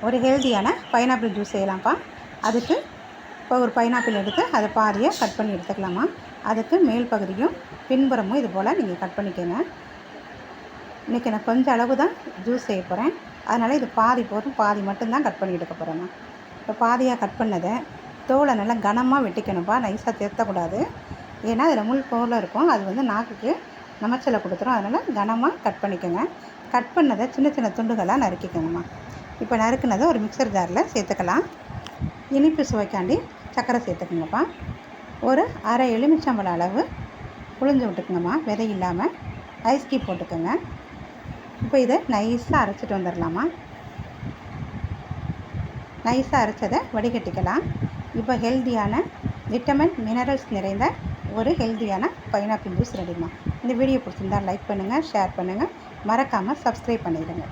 ஒரு ஹெல்த்தியான pineapple juice செய்யலாம்ப்பா. அதுக்கு இப்போ ஒரு பைனாப்பிள் எடுத்து அதை பாதியை கட் பண்ணி எடுத்துக்கலாமா. அதுக்கு மேல் பகுதியும் பின்புறமும் இது போல் நீங்கள் கட் பண்ணிக்கோங்க. இன்றைக்கி நான் கொஞ்சம் அளவு தான் ஜூஸ் செய்ய போகிறேன். அதனால் இது பாதி போதும், பாதி மட்டும்தான் கட் பண்ணி எடுக்க போகிறேம்மா. இப்போ பாதியாக கட் பண்ணதை தோலை நல்லா கனமாக வெட்டிக்கணும்ப்பா, நைஸாக தேர்த்தக்கூடாது. ஏன்னா அதில் முள் போல் இருக்கும், அது வந்து நாக்குக்கு நமச்சலை கொடுத்துரும். அதனால் கனமாக கட் பண்ணிக்கோங்க. கட் பண்ணதை சின்ன சின்ன துண்டுகளாக நறுக்கிக்கணும்மா. இப்போ நறுக்குனதை ஒரு மிக்சர் ஜாரில் சேர்த்துக்கலாம். இனிப்பு சுவைக்காண்டி சர்க்கரை சேர்த்துக்குங்கப்பா. ஒரு அரை எலுமிச்சம்பழம் அளவு புழிஞ்சு விட்டுக்குங்கம்மா, விதை இல்லாமல். ஐஸ் கீப் போட்டுக்கோங்க. இப்போ இதை நைஸாக அரைச்சிட்டு வந்துடலாமா. நைஸாக அரைச்சதை வடிகட்டிக்கலாம். இப்போ ஹெல்த்தியான விட்டமின் மினரல்ஸ் நிறைந்த ஒரு ஹெல்த்தியான பைனாப்பிள் ஜூஸ் ரெடிமா. இந்த வீடியோ பிடிச்சிருந்தால் லைக் பண்ணுங்கள், ஷேர் பண்ணுங்கள், மறக்காமல் சப்ஸ்கிரைப் பண்ணிடுங்க.